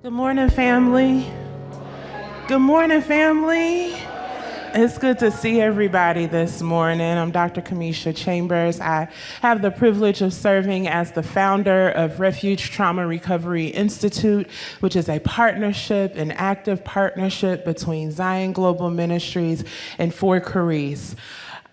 Good morning, family. Good morning, family. It's good to see everybody this morning. I'm Dr. Kamisha Chambers. I have the privilege of serving as the founder of Refuge Trauma Recovery Institute, which is a partnership, an active partnership between Zion Global Ministries and For Caris.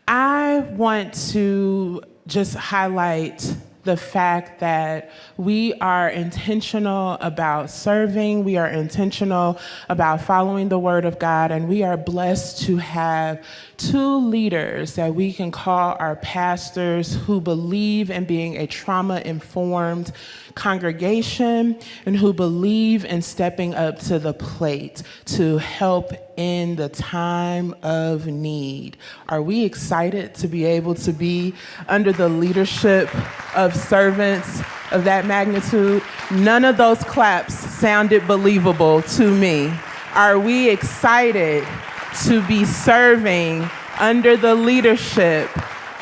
I want to just highlight the fact that we are intentional about serving, we are intentional about following the Word of God, and we are blessed to have two leaders that we can call our pastors who believe in being a trauma-informed congregation and who believe in stepping up to the plate to help in the time of need. Are we excited to be able to be under the leadership of servants of that magnitude? None of those claps sounded believable to me. Are we excited to be serving under the leadership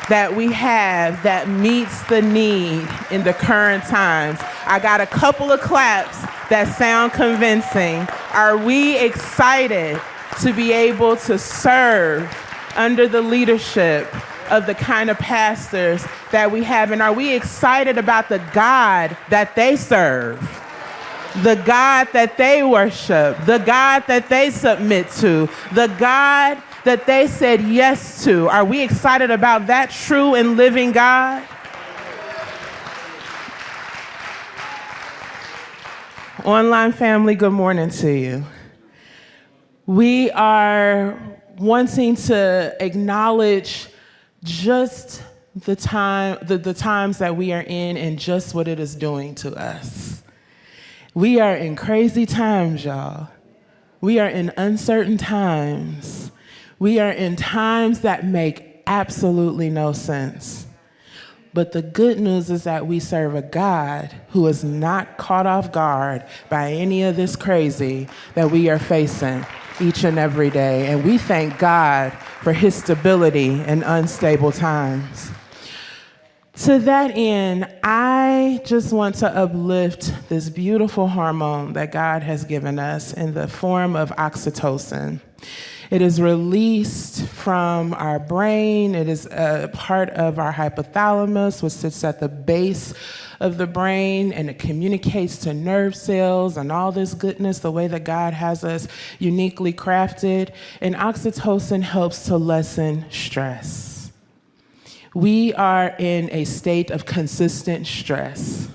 that we have that meets the need in the current times? I got a couple of claps that sound convincing. Are we excited to be able to serve under the leadership of the kind of pastors that we have? And are we excited about the God that they serve, the God that they worship, the God that they submit to, the God that they said yes to? Are we excited about that true and living God? Online family, good morning to you. We are wanting to acknowledge just the times that we are in and just what it is doing to us. We are in crazy times, y'all. We are in uncertain times. We are in times that make absolutely no sense. But the good news is that we serve a God who is not caught off guard by any of this crazy that we are facing each and every day. And we thank God for his stability in unstable times. To that end, I just want to uplift this beautiful hormone that God has given us in the form of oxytocin. It is released from our brain. It is a part of our hypothalamus, which sits at the base of the brain, and it communicates to nerve cells and all this goodness, the way that God has us uniquely crafted. And oxytocin helps to lessen stress. We are in a state of consistent stress.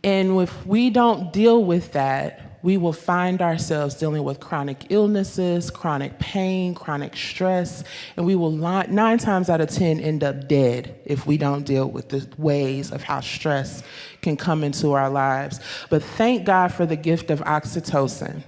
And if we don't deal with that, we will find ourselves dealing with chronic illnesses, chronic pain, chronic stress, and we will 9 times out of 10 end up dead if we don't deal with the ways of how stress can come into our lives. But thank God for the gift of oxytocin.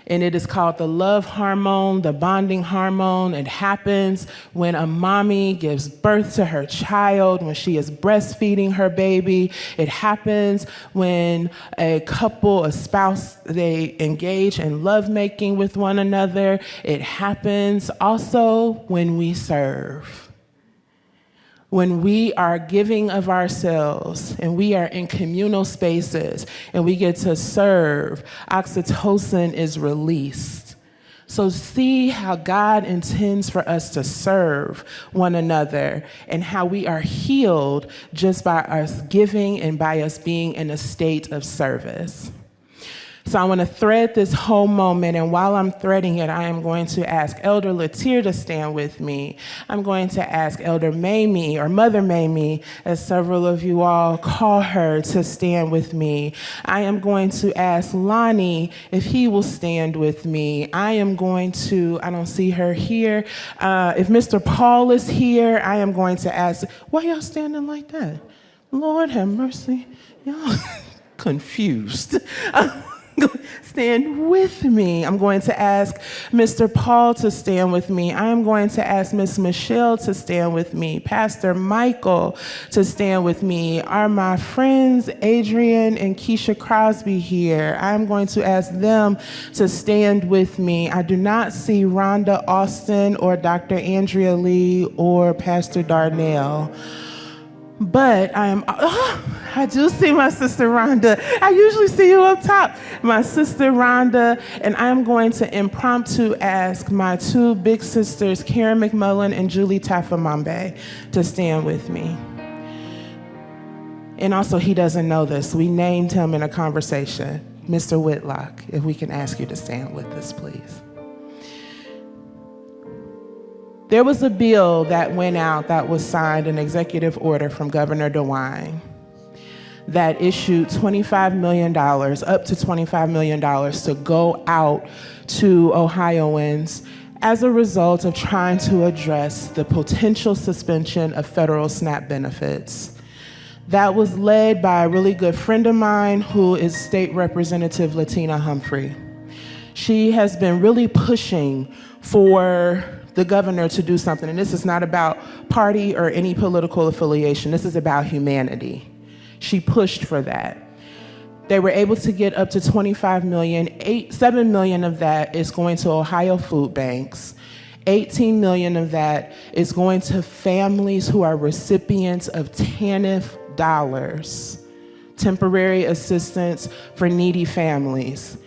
And it is called the love hormone, the bonding hormone. It happens when a mommy gives birth to her child, when she is breastfeeding her baby. It happens when a couple, a spouse, they engage in lovemaking with one another. It happens also when we serve. When we are giving of ourselves and we are in communal spaces and we get to serve, oxytocin is released. So see how God intends for us to serve one another and how we are healed just by us giving and by us being in a state of service. So I want to thread this whole moment, and while I'm threading it, I am going to ask Elder Latier to stand with me. I'm going to ask Elder Mamie, or Mother Mamie, as several of you all call her, to stand with me. I am going to ask Lonnie if he will stand with me. I am going to, I don't see her here. If Mr. Paul is here, I am going to ask, why y'all standing like that? Lord have mercy. Y'all confused. Stand with me. I'm going to ask Mr. Paul to stand with me. I am going to ask Miss Michelle to stand with me, Pastor Michael to stand with me. Are my friends Adrian and Keisha Crosby here? I'm going to ask them to stand with me. I do not see Rhonda Austin or Dr. Andrea Lee or Pastor Darnell. But I do see my sister Rhonda. I usually see you up top. My sister Rhonda, and I'm going to impromptu ask my two big sisters, Karen McMullen and Julie Tafamambe, to stand with me. And also, he doesn't know this. We named him in a conversation. Mr. Whitlock, if we can ask you to stand with us, please. There was a bill that went out that was signed, an executive order from Governor DeWine, that issued $25 million, up to $25 million, to go out to Ohioans as a result of trying to address the potential suspension of federal SNAP benefits. That was led by a really good friend of mine who is State Representative Latina Humphrey. She has been really pushing for the governor to do something, and this is not about party or any political affiliation. This is about humanity. She pushed for that. They were able to get up to $25 million. $7 million of that is going to Ohio food banks. $18 million of that is going to families who are recipients of TANF dollars, temporary assistance for needy families.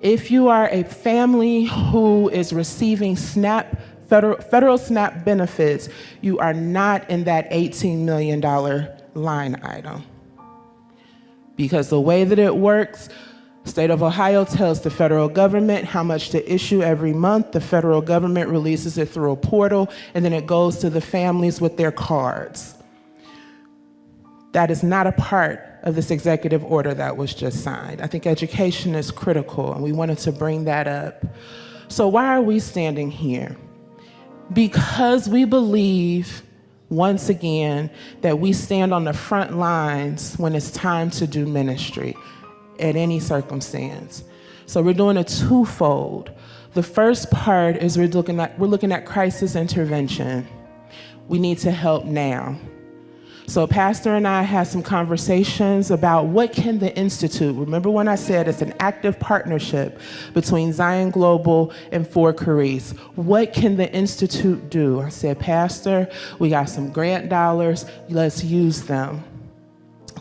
If you are a family who is receiving SNAP, federal SNAP benefits, you are not in that $18 million line item. Because the way that it works, State of Ohio tells the federal government how much to issue every month. The federal government releases it through a portal, and then it goes to the families with their cards. That is not a part of this executive order that was just signed. I think education is critical, and we wanted to bring that up. So why are we standing here? Because we believe, once again, that we stand on the front lines when it's time to do ministry at any circumstance. So we're doing a twofold. The first part is we're looking at crisis intervention. We need to help now. So Pastor and I had some conversations about what can the Institute, remember when I said it's an active partnership between Zion Global and Fort Caris. What can the Institute do? I said, Pastor, we got some grant dollars, let's use them.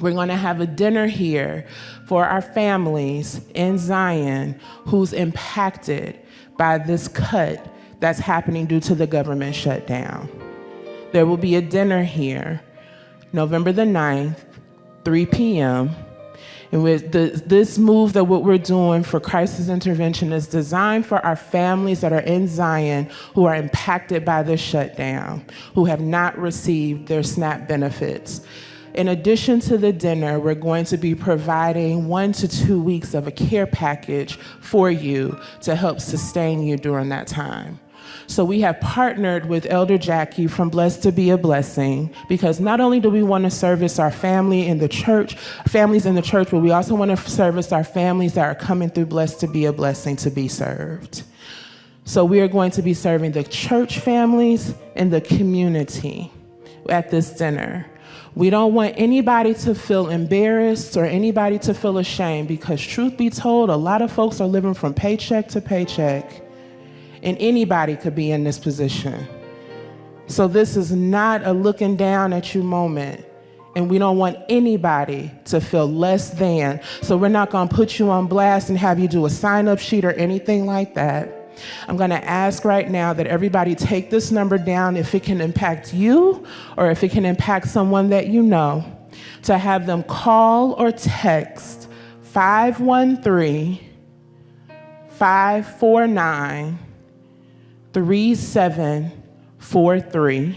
We're gonna have a dinner here for our families in Zion who's impacted by this cut that's happening due to the government shutdown. There will be a dinner here November the 9th, 3 p.m. And with this move that what we're doing for crisis intervention is designed for our families that are in Zion who are impacted by this shutdown, who have not received their SNAP benefits. In addition to the dinner, we're going to be providing 1 to 2 weeks of a care package for you to help sustain you during that time. So we have partnered with Elder Jackie from Blessed to Be a Blessing, because not only do we want to service our families in the church, but we also want to service our families that are coming through Blessed to Be a Blessing to be served. So we are going to be serving the church families and the community at this dinner. We don't want anybody to feel embarrassed or anybody to feel ashamed, because truth be told, a lot of folks are living from paycheck to paycheck. And anybody could be in this position. So this is not a looking down at you moment. And we don't want anybody to feel less than. So we're not gonna put you on blast and have you do a sign-up sheet or anything like that. I'm gonna ask right now that everybody take this number down if it can impact you or if it can impact someone that you know, to have them call or text 513-549-3743.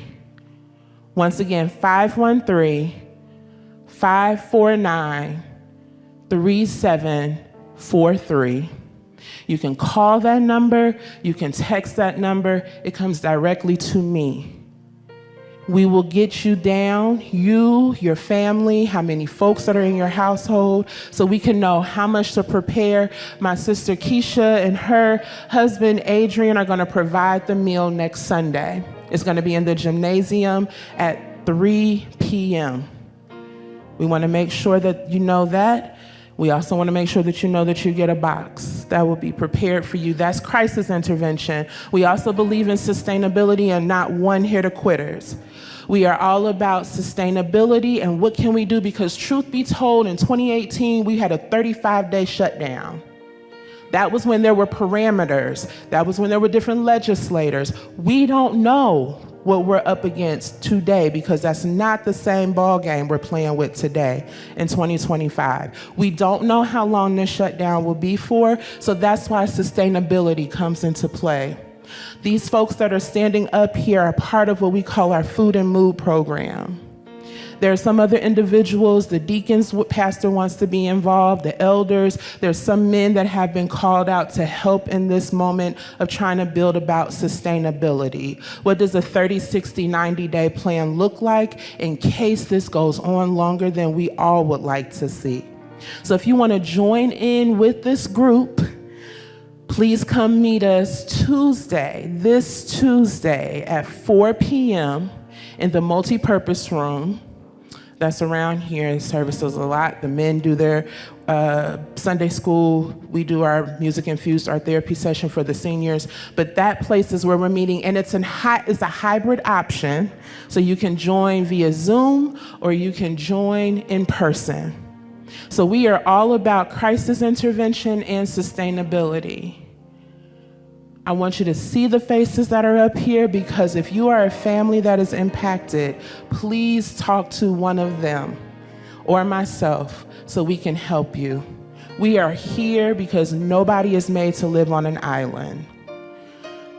Once again, 513-549-3743. You can call that number, you can text that number, it comes directly to me. We will get you down, you, your family, how many folks that are in your household, so we can know how much to prepare. My sister Keisha and her husband Adrian are gonna provide the meal next Sunday. It's gonna be in the gymnasium at 3 p.m. We wanna make sure that you know that. We also wanna make sure that you know that you get a box that will be prepared for you. That's crisis intervention. We also believe in sustainability and not one-hitter quitters. We are all about sustainability and what can we do, because truth be told, in 2018, we had a 35-day shutdown. That was when there were parameters. That was when there were different legislators. We don't know what we're up against today, because that's not the same ball game we're playing with today in 2025. We don't know how long this shutdown will be for, so that's why sustainability comes into play. These folks that are standing up here are part of what we call our Food and Mood program. There are some other individuals, the deacons, pastor wants to be involved, the elders. There's some men that have been called out to help in this moment of trying to build about sustainability. What does a 30, 60, 90-day plan look like in case this goes on longer than we all would like to see? So if you want to join in with this group, please come meet us this Tuesday at 4 p.m. in the multipurpose room. That's around here. The services a lot. The men do their Sunday school. We do our music infused art therapy session for the seniors. But that place is where we're meeting, and it's a hybrid option. So you can join via Zoom or you can join in person. So we are all about crisis intervention and sustainability. I want you to see the faces that are up here, because if you are a family that is impacted, please talk to one of them or myself so we can help you. We are here because nobody is made to live on an island.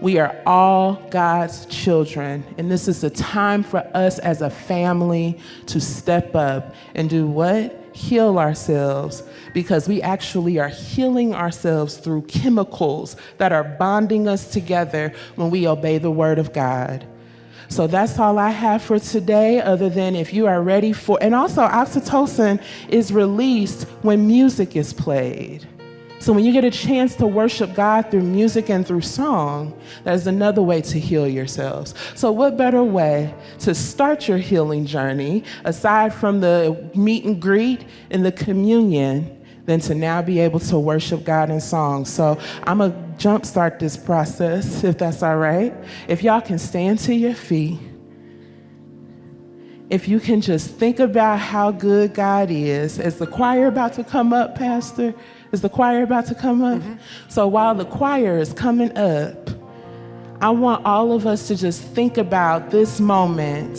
We are all God's children, and this is the time for us as a family to step up and do what? Heal ourselves, because we actually are healing ourselves through chemicals that are bonding us together when we obey the word of God. So that's all I have for today, other than if you are ready for, and also oxytocin is released when music is played. So when you get a chance to worship God through music and through song, that is another way to heal yourselves. So what better way to start your healing journey, aside from the meet and greet and the communion, than to now be able to worship God in song. So I'm going to jumpstart this process, if that's all right. If y'all can stand to your feet. If you can just think about how good God is. Is the choir about to come up, Pastor? Is the choir about to come up? Mm-hmm. So while the choir is coming up, I want all of us to just think about this moment,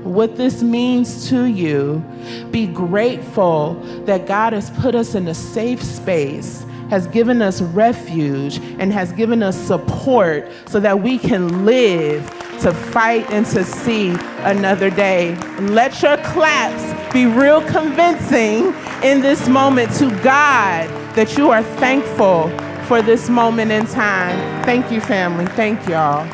what this means to you. Be grateful that God has put us in a safe space, has given us refuge, and has given us support so that we can live to fight and to see another day. Let your claps be real convincing in this moment to God that you are thankful for this moment in time. Thank you, family. Thank y'all.